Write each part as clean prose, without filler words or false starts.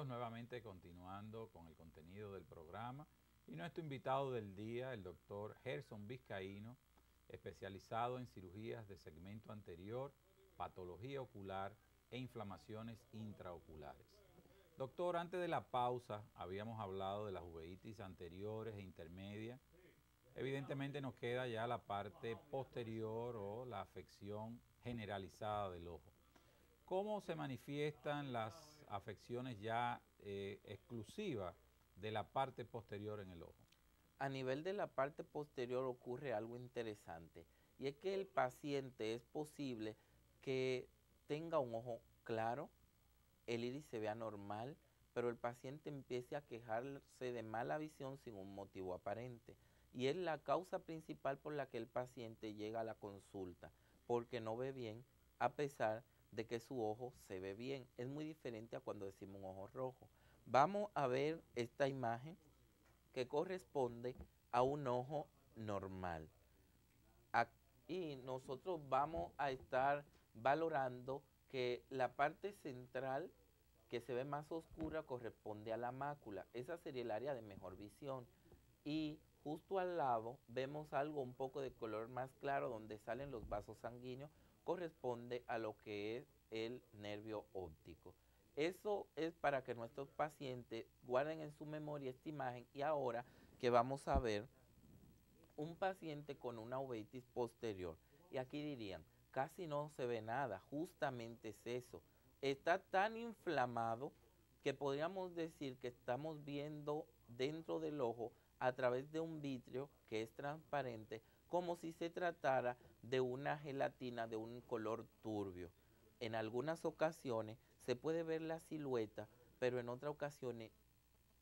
nuevamente continuando con el contenido del programa y nuestro invitado del día, el doctor Gerson Vizcaíno, especializado en cirugías de segmento anterior, patología ocular e inflamaciones intraoculares. Doctor, antes de la pausa habíamos hablado de las uveitis anteriores e intermedias. Evidentemente nos queda ya la parte posterior o la afección generalizada del ojo. ¿Cómo se manifiestan las afecciones ya exclusivas de la parte posterior en el ojo? A nivel de la parte posterior ocurre algo interesante y es que el paciente es posible que tenga un ojo claro, el iris se vea normal, pero el paciente empiece a quejarse de mala visión sin un motivo aparente. Y es la causa principal por la que el paciente llega a la consulta, porque no ve bien a pesar de que su ojo se ve bien. Es muy diferente a cuando decimos un ojo rojo. Vamos a ver esta imagen que corresponde a un ojo normal. Y nosotros vamos a estar valorando que la parte central que se ve más oscura corresponde a la mácula. Esa sería el área de mejor visión. Y justo al lado vemos algo un poco de color más claro donde salen los vasos sanguíneos, corresponde a lo que es el nervio óptico. Eso es para que nuestros pacientes guarden en su memoria esta imagen y ahora que vamos a ver un paciente con una uveitis posterior. Y aquí dirían, casi no se ve nada, justamente es eso. Está tan inflamado que podríamos decir que estamos viendo dentro del ojo a través de un vitrio que es transparente, como si se tratara de una gelatina de un color turbio. En algunas ocasiones se puede ver la silueta, pero en otras ocasiones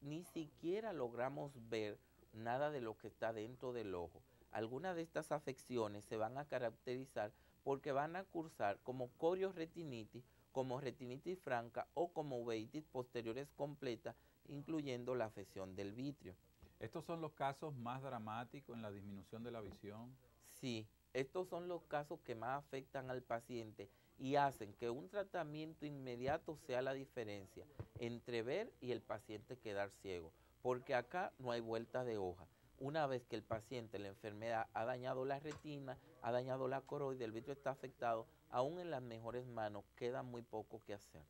ni siquiera logramos ver nada de lo que está dentro del ojo. Algunas de estas afecciones se van a caracterizar porque van a cursar como corioretinitis, como retinitis franca o como uveitis posteriores completa, incluyendo la afección del vitrio. ¿Estos son los casos más dramáticos en la disminución de la visión? Sí, estos son los casos que más afectan al paciente y hacen que un tratamiento inmediato sea la diferencia entre ver y el paciente quedar ciego, porque acá no hay vuelta de hoja. Una vez que el paciente, la enfermedad ha dañado la retina, ha dañado la coroide, el vitrio está afectado, aún en las mejores manos queda muy poco que hacer.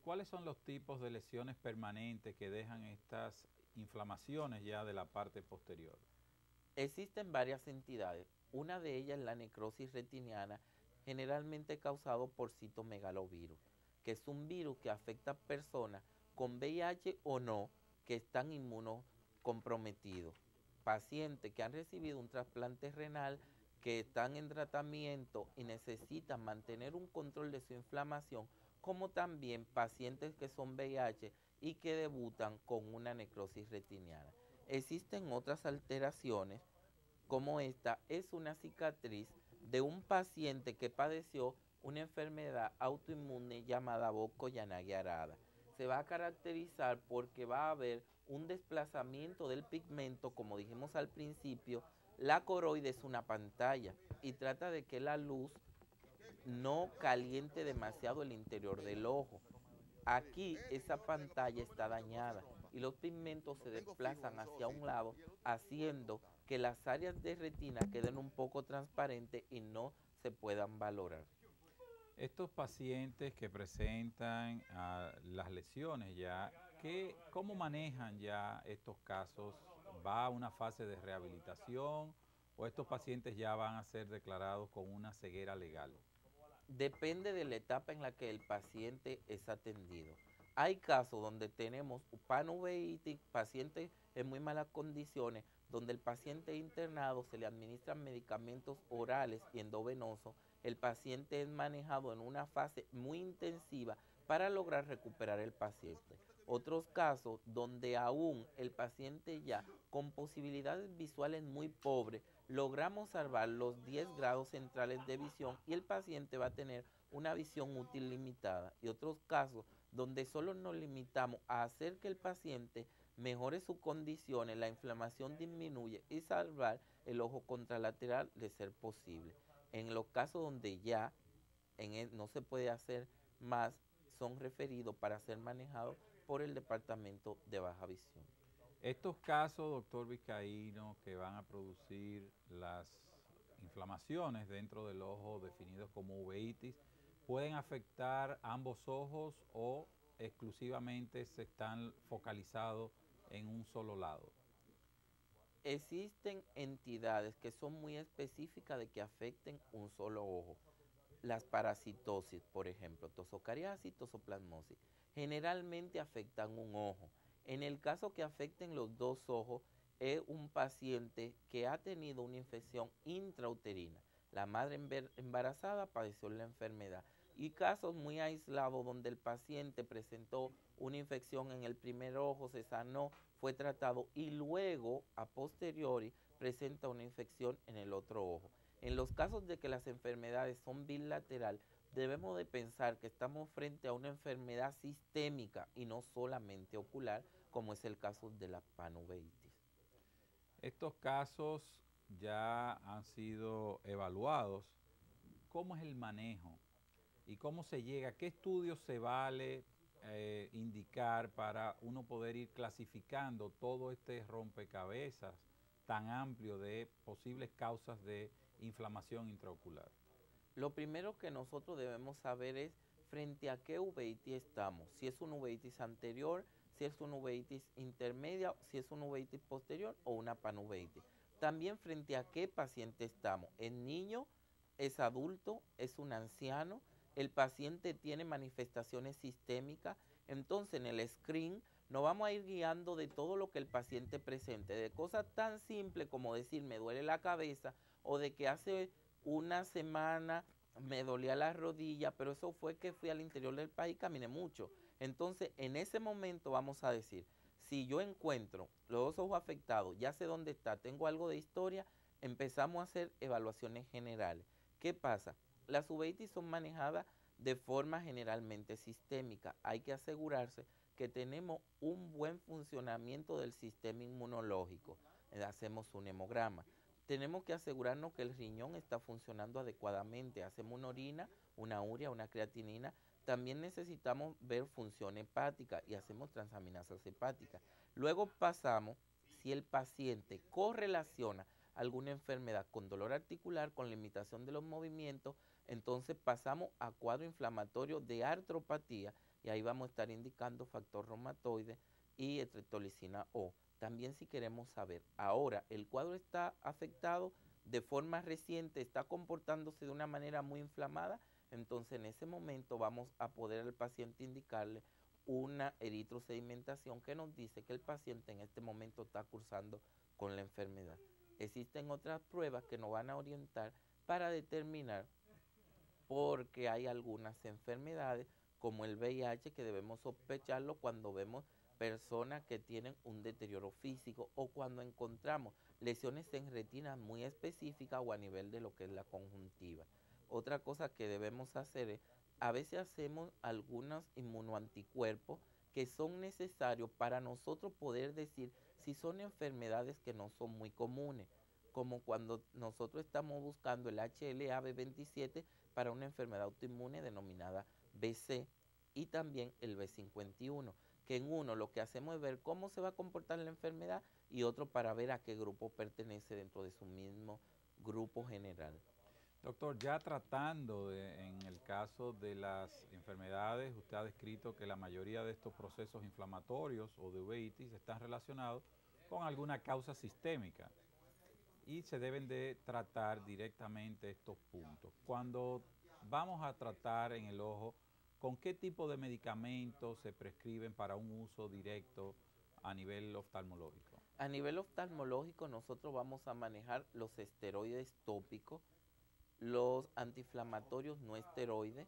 ¿Cuáles son los tipos de lesiones permanentes que dejan estas inflamaciones ya de la parte posterior? Existen varias entidades. Una de ellas es la necrosis retiniana, generalmente causado por citomegalovirus, que es un virus que afecta a personas con VIH o no que están inmunocomprometidos. Pacientes que han recibido un trasplante renal, que están en tratamiento y necesitan mantener un control de su inflamación, como también pacientes que son VIH y que debutan con una necrosis retiniana. Existen otras alteraciones como esta es una cicatriz de un paciente que padeció una enfermedad autoinmune llamada Burkitt-Yagnaya-Arada. Se va a caracterizar porque va a haber un desplazamiento del pigmento, como dijimos al principio. La coroide es una pantalla y trata de que la luz no caliente demasiado el interior del ojo. Aquí esa pantalla está dañada y los pigmentos se desplazan hacia un lado, haciendo que las áreas de retina queden un poco transparentes y no se puedan valorar. Estos pacientes que presentan las lesiones ya, ¿cómo manejan ya estos casos? ¿Va a una fase de rehabilitación o estos pacientes ya van a ser declarados con una ceguera legal? Depende de la etapa en la que el paciente es atendido. Hay casos donde tenemos panuveitis, pacientes en muy malas condiciones, donde el paciente internado se le administran medicamentos orales y endovenosos. El paciente es manejado en una fase muy intensiva para lograr recuperar el paciente. Otros casos donde aún el paciente ya con posibilidades visuales muy pobres, logramos salvar los 10 grados centrales de visión y el paciente va a tener una visión útil limitada. Y otros casos donde solo nos limitamos a hacer que el paciente mejore sus condiciones, la inflamación disminuye y salvar el ojo contralateral de ser posible. En los casos donde ya no se puede hacer más, son referidos para ser manejados por el Departamento de Baja Visión. Estos casos, doctor Vizcaíno, que van a producir las inflamaciones dentro del ojo definidos como uveitis, ¿pueden afectar ambos ojos o exclusivamente se están focalizados en un solo lado? Existen entidades que son muy específicas de que afecten un solo ojo. Las parasitosis, por ejemplo, tosocariasis, tosoplasmosis, generalmente afectan un ojo. En el caso que afecten los dos ojos, es un paciente que ha tenido una infección intrauterina. La madre embarazada padeció la enfermedad. Y casos muy aislados donde el paciente presentó una infección en el primer ojo, se sanó, fue tratado y luego, a posteriori, presenta una infección en el otro ojo. En los casos de que las enfermedades son bilateral, debemos de pensar que estamos frente a una enfermedad sistémica y no solamente ocular, como es el caso de la panuveitis. Estos casos ya han sido evaluados. ¿Cómo es el manejo? ¿Y cómo se llega? ¿Qué estudios se vale indicar para uno poder ir clasificando todo este rompecabezas tan amplio de posibles causas de inflamación intraocular? Lo primero que nosotros debemos saber es frente a qué uveitis estamos, si es una uveitis anterior, si es una uveitis intermedia, si es una uveitis posterior o una panuveitis. También frente a qué paciente estamos, ¿es niño, es adulto, es un anciano? El paciente tiene manifestaciones sistémicas, entonces en el screen nos vamos a ir guiando de todo lo que el paciente presente, de cosas tan simples como decir me duele la cabeza o de que hace una semana me dolía la rodilla, pero eso fue que fui al interior del país y caminé mucho. Entonces, en ese momento vamos a decir, si yo encuentro los dos ojos afectados, ya sé dónde está, tengo algo de historia, empezamos a hacer evaluaciones generales. ¿Qué pasa? Las uveitis son manejadas de forma generalmente sistémica. Hay que asegurarse que tenemos un buen funcionamiento del sistema inmunológico. Hacemos un hemograma. Tenemos que asegurarnos que el riñón está funcionando adecuadamente. Hacemos una orina, una urea, una creatinina. También necesitamos ver función hepática y hacemos transaminasas hepáticas. Luego pasamos, si el paciente correlaciona alguna enfermedad con dolor articular, con limitación de los movimientos, entonces pasamos a cuadro inflamatorio de artropatía y ahí vamos a estar indicando factor reumatoide y estreptolicina O. También si queremos saber, ahora el cuadro está afectado de forma reciente, está comportándose de una manera muy inflamada, entonces en ese momento vamos a poder al paciente indicarle una eritrosedimentación que nos dice que el paciente en este momento está cursando con la enfermedad. Existen otras pruebas que nos van a orientar para determinar porque hay algunas enfermedades como el VIH que debemos sospecharlo cuando vemos personas que tienen un deterioro físico o cuando encontramos lesiones en retina muy específicas o a nivel de lo que es la conjuntiva. Otra cosa que debemos hacer es, a veces hacemos algunos inmunoanticuerpos que son necesarios para nosotros poder decir si son enfermedades que no son muy comunes, como cuando nosotros estamos buscando el HLA-B27 para una enfermedad autoinmune denominada BC y también el B51, que en uno lo que hacemos es ver cómo se va a comportar la enfermedad y otro para ver a qué grupo pertenece dentro de su mismo grupo general. Doctor, ya tratando en el caso de las enfermedades, usted ha descrito que la mayoría de estos procesos inflamatorios o de uveitis están relacionados con alguna causa sistémica y se deben de tratar directamente estos puntos. Cuando vamos a tratar en el ojo, ¿con qué tipo de medicamentos se prescriben para un uso directo a nivel oftalmológico? A nivel oftalmológico nosotros vamos a manejar los esteroides tópicos, los antiinflamatorios no esteroides,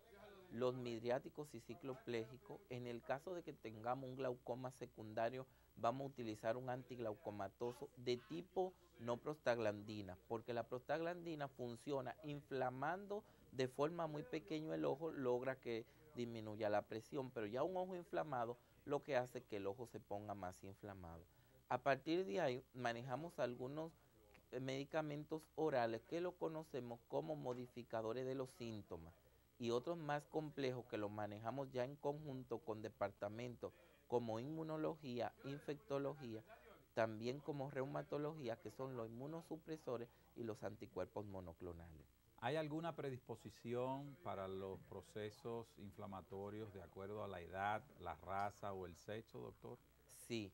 los midriáticos y cicloplégicos. En el caso de que tengamos un glaucoma secundario, vamos a utilizar un antiglaucomatoso de tipo no prostaglandina, porque la prostaglandina funciona inflamando de forma muy pequeña el ojo, logra que disminuya la presión, pero ya un ojo inflamado lo que hace que el ojo se ponga más inflamado. A partir de ahí manejamos algunos medicamentos orales que lo conocemos como modificadores de los síntomas. y otros más complejos que los manejamos ya en conjunto con departamentos como inmunología, infectología, también como reumatología, que son los inmunosupresores y los anticuerpos monoclonales. ¿Hay alguna predisposición para los procesos inflamatorios de acuerdo a la edad, la raza o el sexo, doctor? Sí,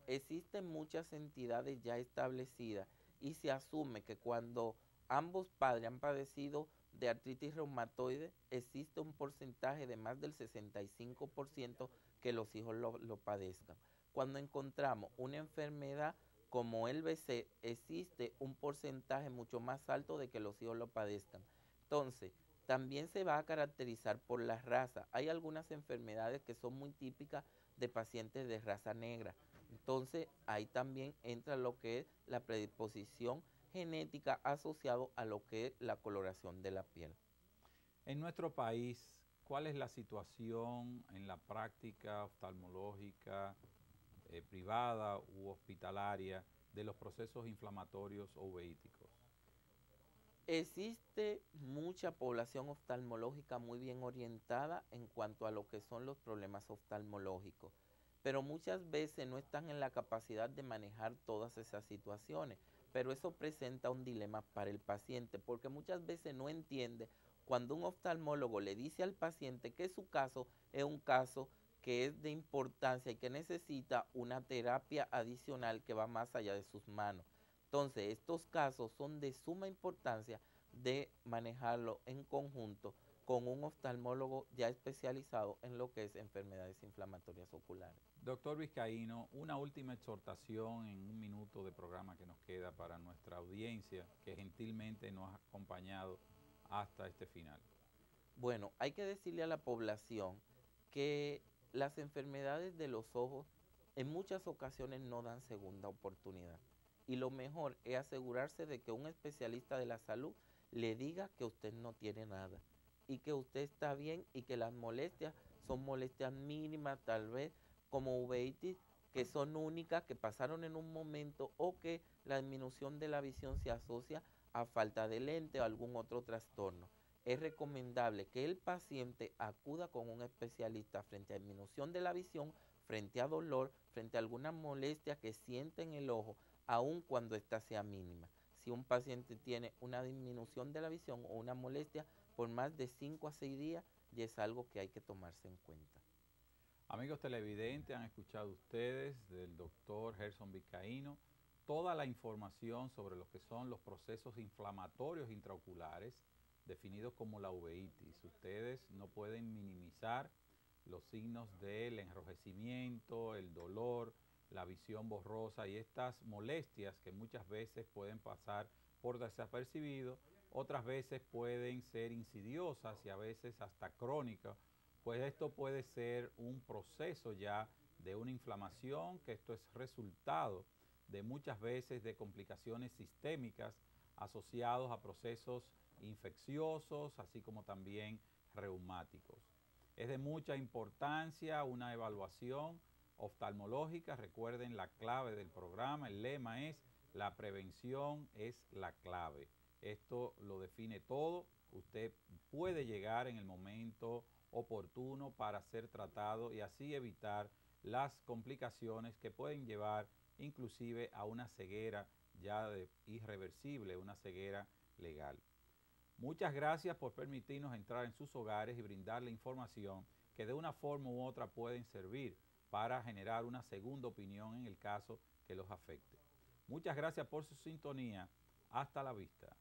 existen muchas entidades ya establecidas y se asume que cuando ambos padres han padecido de artritis reumatoide, existe un porcentaje de más del 65% que los hijos lo padezcan. Cuando encontramos una enfermedad como el BC, existe un porcentaje mucho más alto de que los hijos lo padezcan. Entonces, también se va a caracterizar por la raza. Hay algunas enfermedades que son muy típicas de pacientes de raza negra. Entonces, ahí también entra lo que es la predisposición genética asociado a lo que es la coloración de la piel. En nuestro país, ¿cuál es la situación en la práctica oftalmológica privada u hospitalaria de los procesos inflamatorios o uveíticos? Existe mucha población oftalmológica muy bien orientada en cuanto a lo que son los problemas oftalmológicos, pero muchas veces no están en la capacidad de manejar todas esas situaciones, pero eso presenta un dilema para el paciente, porque muchas veces no entiende cuando un oftalmólogo le dice al paciente que su caso es un caso que es de importancia y que necesita una terapia adicional que va más allá de sus manos. Entonces, estos casos son de suma importancia de manejarlo en conjunto con un oftalmólogo ya especializado en lo que es enfermedades inflamatorias oculares. Doctor Vizcaíno, una última exhortación en un minuto de programa que nos queda para nuestra audiencia que gentilmente nos ha acompañado hasta este final. Bueno, hay que decirle a la población que las enfermedades de los ojos en muchas ocasiones no dan segunda oportunidad. Y lo mejor es asegurarse de que un especialista de la salud le diga que usted no tiene nada y que usted está bien y que las molestias son molestias mínimas, tal vez como uveitis, que son únicas, que pasaron en un momento, o que la disminución de la visión se asocia a falta de lente o algún otro trastorno. Es recomendable que el paciente acuda con un especialista frente a disminución de la visión, frente a dolor, frente a alguna molestia que siente en el ojo, aun cuando ésta sea mínima. Si un paciente tiene una disminución de la visión o una molestia por más de 5 a 6 días, ya es algo que hay que tomarse en cuenta. Amigos televidentes, han escuchado ustedes del doctor Gerson Vizcaíno toda la información sobre lo que son los procesos inflamatorios intraoculares definidos como la uveitis. Ustedes no pueden minimizar los signos del enrojecimiento, el dolor, la visión borrosa y estas molestias que muchas veces pueden pasar por desapercibido, otras veces pueden ser insidiosas y a veces hasta crónicas, pues esto puede ser un proceso ya de una inflamación, que esto es resultado de muchas veces de complicaciones sistémicas asociados a procesos infecciosos, así como también reumáticos. Es de mucha importancia una evaluación oftalmológica. Recuerden la clave del programa, el lema es: la prevención es la clave. Esto lo define todo. Usted puede llegar en el momento oportuno para ser tratado y así evitar las complicaciones que pueden llevar inclusive a una ceguera ya irreversible, una ceguera legal. Muchas gracias por permitirnos entrar en sus hogares y brindarle información que de una forma u otra pueden servir para generar una segunda opinión en el caso que los afecte. Muchas gracias por su sintonía. Hasta la vista.